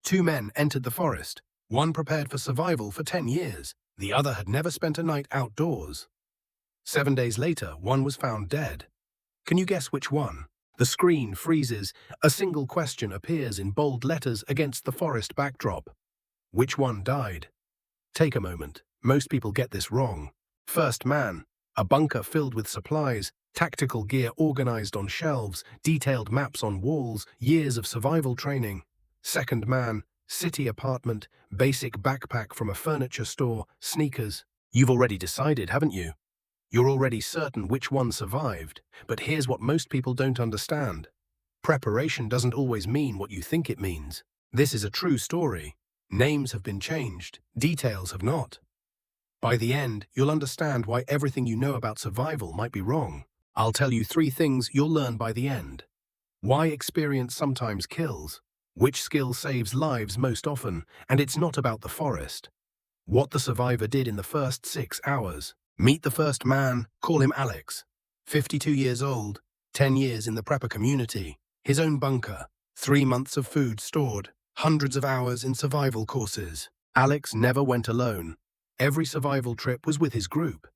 Two men entered the forest. One prepared for survival for 10 years. The other had never spent a night outdoors. 7 days later, one was found dead. Can you guess which one? The screen freezes. A single question appears in bold letters against the forest backdrop. Which one died? Take a moment. Most people get this wrong. First man, a bunker filled with supplies, tactical gear organized on shelves, detailed maps on walls, years of survival training. Second man, city apartment, basic backpack from a furniture store, sneakers. You've already decided, haven't you? You're already certain which one survived, but here's what most people don't understand. Preparation doesn't always mean what you think it means. This is a true story. Names have been changed, details have not. By the end, you'll understand why everything you know about survival might be wrong. I'll tell you 3 things you'll learn by the end. Why experience sometimes kills, which skill saves lives most often, and it's not about the forest. What the survivor did in the first 6 hours. Meet the first man, call him Alex. 52 years old, 10 years in the prepper community, his own bunker, 3 months of food stored, hundreds of hours in survival courses. Alex never went alone. Every survival trip was with his group.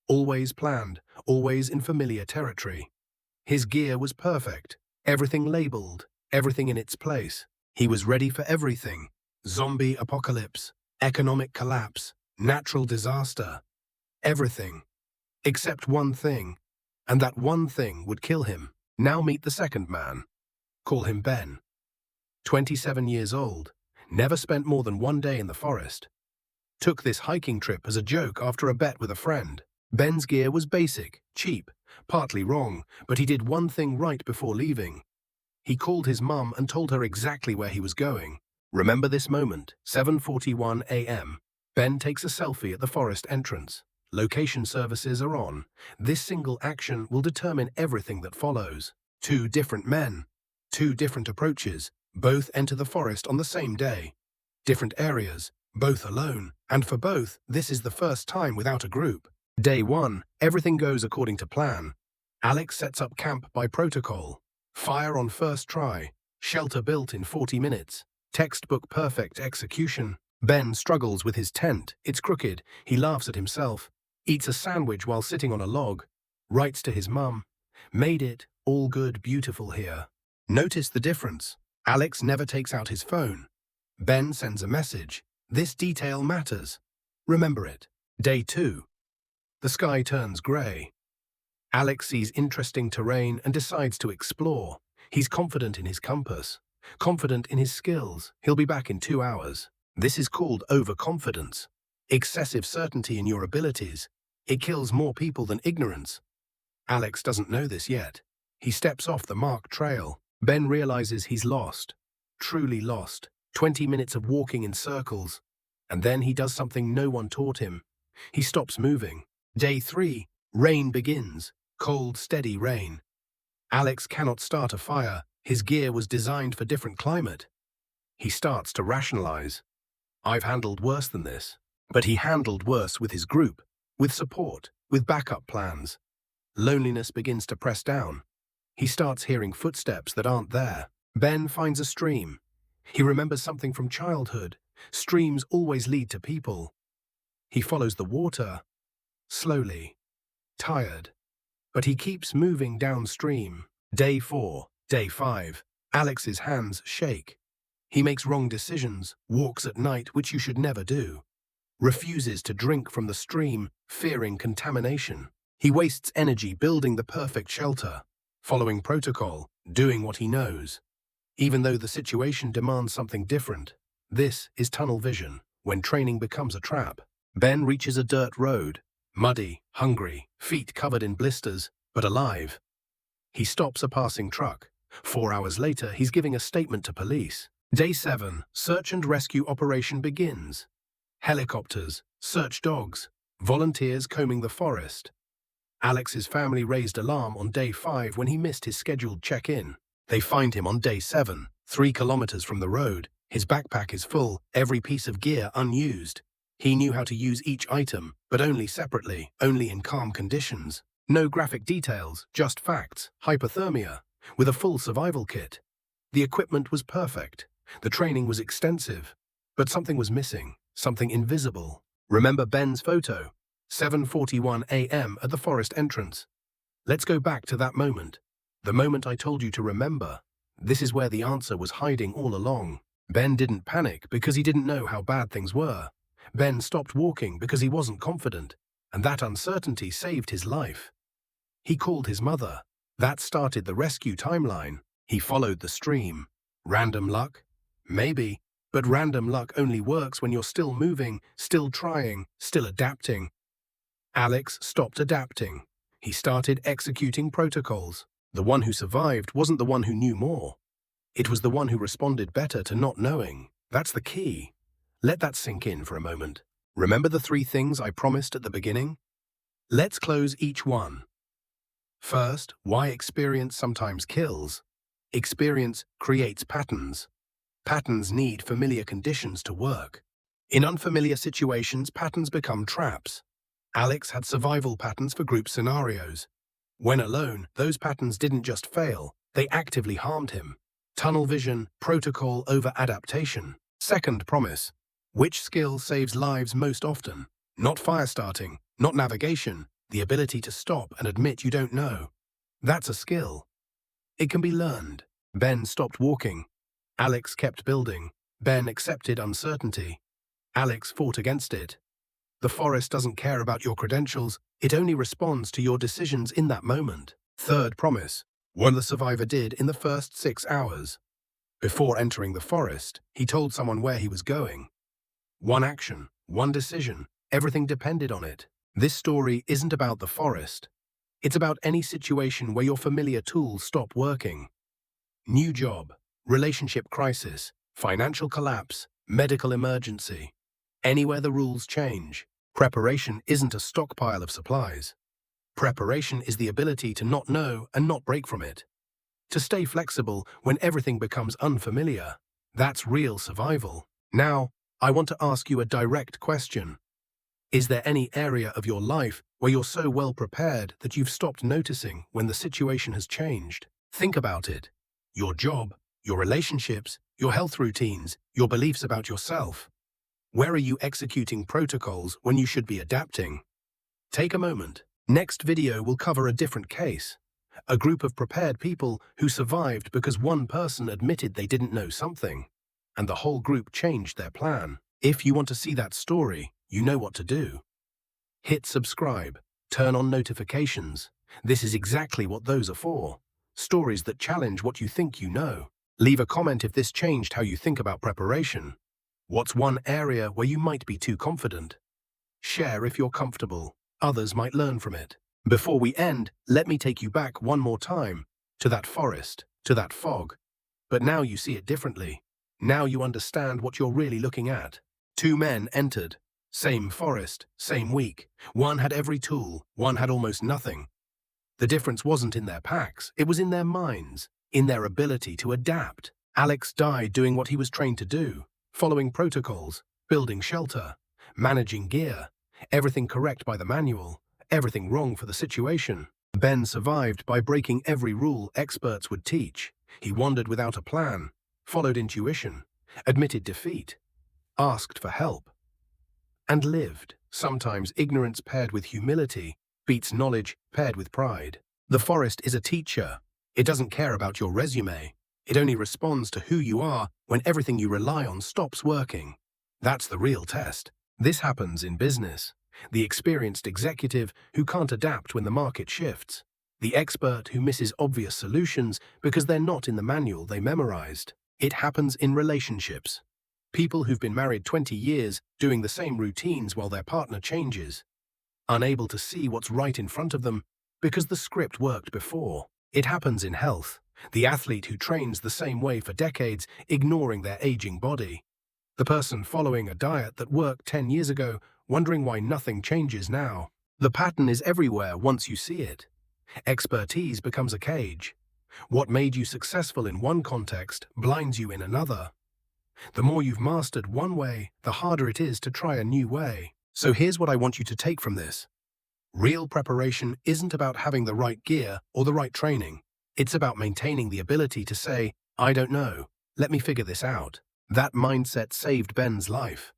Always planned, always in familiar territory. His gear was perfect, everything labeled, everything in its place. He was ready for everything. Zombie apocalypse, economic collapse, natural disaster. Everything. Except one thing. And that one thing would kill him. Now meet the second man. Call him Ben. 27 years old. Never spent more than 1 day in the forest. Took this hiking trip as a joke after a bet with a friend. Ben's gear was basic, cheap, partly wrong, but he did one thing right before leaving. He called his mum and told her exactly where he was going. Remember this moment, 7:41 a.m. Ben takes a selfie at the forest entrance. Location services are on. This single action will determine everything that follows. 2 different men, 2 different approaches, both enter the forest on the same day. Different areas, both alone, and for both, this is the first time without a group. Day 1, everything goes according to plan. Alex sets up camp by protocol. Fire on first try. Shelter built in 40 minutes. Textbook perfect execution. Ben struggles with his tent. It's crooked. He laughs at himself. Eats a sandwich while sitting on a log. Writes to his mum. Made it. All good, beautiful here. Notice the difference. Alex never takes out his phone. Ben sends a message. This detail matters. Remember it. Day 2. The sky turns grey. Alex sees interesting terrain and decides to explore. He's confident in his compass, confident in his skills. He'll be back in 2 hours. This is called overconfidence. Excessive certainty in your abilities. It kills more people than ignorance. Alex doesn't know this yet. He steps off the marked trail. Ben realizes he's lost. Truly lost. 20 minutes of walking in circles. And then he does something no one taught him. He stops moving. Day 3. Rain begins. Cold, steady rain. Alex cannot start a fire. His gear was designed for different climate. He starts to rationalize. I've handled worse than this. But he handled worse with his group, with support, with backup plans. Loneliness begins to press down. He starts hearing footsteps that aren't there. Ben finds a stream. He remembers something from childhood. Streams always lead to people. He follows the water. Slowly. Tired. But he keeps moving downstream. Day 4, day 5. Alex's hands shake. He makes wrong decisions, walks at night, which you should never do. Refuses to drink from the stream, fearing contamination. He wastes energy building the perfect shelter, following protocol, doing what he knows. Even though the situation demands something different, this is tunnel vision, when training becomes a trap. Ben reaches a dirt road, muddy, hungry, feet covered in blisters, but alive. He stops a passing truck. 4 hours later, he's giving a statement to police. Day 7, search and rescue operation begins. Helicopters, search dogs, volunteers combing the forest. Alex's family raised alarm on day 5 when he missed his scheduled check-in. They find him on day 7, 3 kilometers from the road. His backpack is full, every piece of gear unused. He knew how to use each item, but only separately, only in calm conditions. No graphic details, just facts, hypothermia, with a full survival kit. The equipment was perfect. The training was extensive, but something was missing, something invisible. Remember Ben's photo? 7:41 a.m. at the forest entrance. Let's go back to that moment. The moment I told you to remember. This is where the answer was hiding all along. Ben didn't panic because he didn't know how bad things were. Ben stopped walking because he wasn't confident, and that uncertainty saved his life. He called his mother. That started the rescue timeline. He followed the stream. Random luck? Maybe, but random luck only works when you're still moving, still trying, still adapting. Alex stopped adapting. He started executing protocols. The one who survived wasn't the one who knew more. It was the one who responded better to not knowing. That's the key. Let that sink in for a moment. Remember the 3 things I promised at the beginning? Let's close each one. First, why experience sometimes kills. Experience creates patterns. Patterns need familiar conditions to work. In unfamiliar situations, patterns become traps. Alex had survival patterns for group scenarios. When alone, those patterns didn't just fail, they actively harmed him. Tunnel vision, protocol over adaptation. Second promise. Which skill saves lives most often? Not fire starting, not navigation, the ability to stop and admit you don't know. That's a skill. It can be learned. Ben stopped walking. Alex kept building. Ben accepted uncertainty. Alex fought against it. The forest doesn't care about your credentials, it only responds to your decisions in that moment. Third promise. What the survivor did in the first 6 hours. Before entering the forest, he told someone where he was going. One action, one decision, everything depended on it. This story isn't about the forest. It's about any situation where your familiar tools stop working. New job, relationship crisis, financial collapse, medical emergency. Anywhere the rules change. Preparation isn't a stockpile of supplies. Preparation is the ability to not know and not break from it. To stay flexible when everything becomes unfamiliar. That's real survival. Now, I want to ask you a direct question. Is there any area of your life where you're so well prepared that you've stopped noticing when the situation has changed? Think about it. Your job, your relationships, your health routines, your beliefs about yourself. Where are you executing protocols when you should be adapting? Take a moment. Next video will cover a different case. A group of prepared people who survived because one person admitted they didn't know something, and the whole group changed their plan. If you want to see that story, you know what to do. Hit subscribe, turn on notifications. This is exactly what those are for. Stories that challenge what you think you know. Leave a comment if this changed how you think about preparation. What's one area where you might be too confident? Share if you're comfortable. Others might learn from it. Before we end, let me take you back one more time, to that forest, to that fog. But now you see it differently. Now you understand what you're really looking at. 2 men entered. Same forest, same week. One had every tool, one had almost nothing. The difference wasn't in their packs, it was in their minds, in their ability to adapt. Alex died doing what he was trained to do, following protocols, building shelter, managing gear, everything correct by the manual, everything wrong for the situation. Ben survived by breaking every rule experts would teach. He wandered without a plan, followed intuition, admitted defeat, asked for help, and lived. Sometimes ignorance paired with humility beats knowledge paired with pride. The forest is a teacher. It doesn't care about your resume. It only responds to who you are when everything you rely on stops working. That's the real test. This happens in business. The experienced executive who can't adapt when the market shifts. The expert who misses obvious solutions because they're not in the manual they memorized. It happens in relationships. People who've been married 20 years doing the same routines while their partner changes. Unable to see what's right in front of them because the script worked before. It happens in health. The athlete who trains the same way for decades, ignoring their aging body. The person following a diet that worked 10 years ago, wondering why nothing changes now. The pattern is everywhere once you see it. Expertise becomes a cage. What made you successful in one context blinds you in another. The more you've mastered one way, the harder it is to try a new way. So here's what I want you to take from this. Real preparation isn't about having the right gear or the right training. It's about maintaining the ability to say, I don't know, Let me figure this out. That mindset saved Ben's life.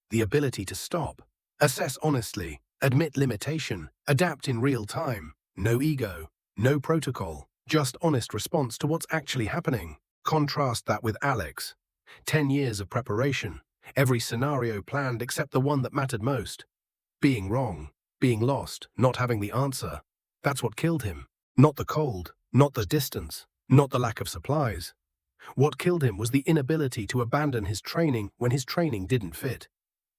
The ability to stop, assess honestly, admit limitation, adapt in real time. No ego, no protocol, just honest response to what's actually happening. Contrast that with Alex. 10 years of preparation, every scenario planned except the one that mattered most. Being wrong, being lost, not having the answer. That's what killed him. Not the cold, not the distance, not the lack of supplies. What killed him was the inability to abandon his training when his training didn't fit.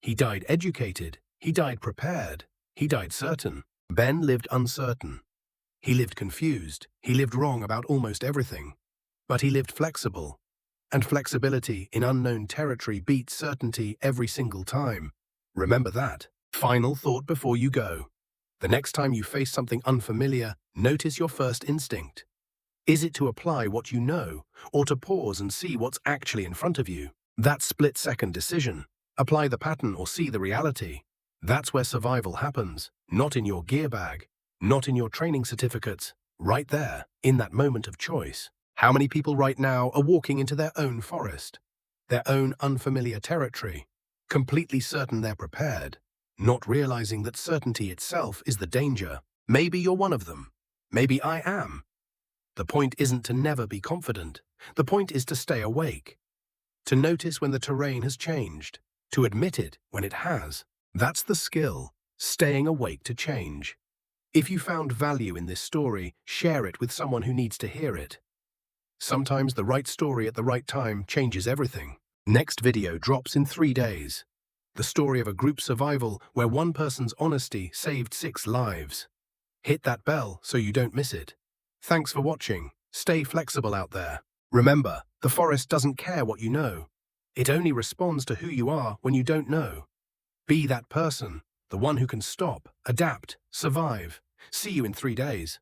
He died educated, he died prepared, he died certain. Ben lived uncertain. He lived confused, he lived wrong about almost everything. But he lived flexible. And flexibility in unknown territory beats certainty every single time. Remember that. Final thought before you go. The next time you face something unfamiliar, notice your first instinct. Is it to apply what you know, or to pause and see what's actually in front of you? That split-second decision. Apply the pattern or see the reality. That's where survival happens, not in your gear bag, not in your training certificates, right there, in that moment of choice. How many people right now are walking into their own forest, their own unfamiliar territory, completely certain they're prepared, not realizing that certainty itself is the danger? Maybe you're one of them. Maybe I am. The point isn't to never be confident. The point is to stay awake, to notice when the terrain has changed, to admit it when it has. That's the skill, staying awake to change. If you found value in this story, share it with someone who needs to hear it. Sometimes the right story at the right time changes everything. Next video drops in 3 days. The story of a group survival where one person's honesty saved 6 lives. Hit that bell so you don't miss it. Thanks for watching. Stay flexible out there. Remember, the forest doesn't care what you know. It only responds to who you are when you don't know. Be that person, the one who can stop, adapt, survive. See you in 3 days.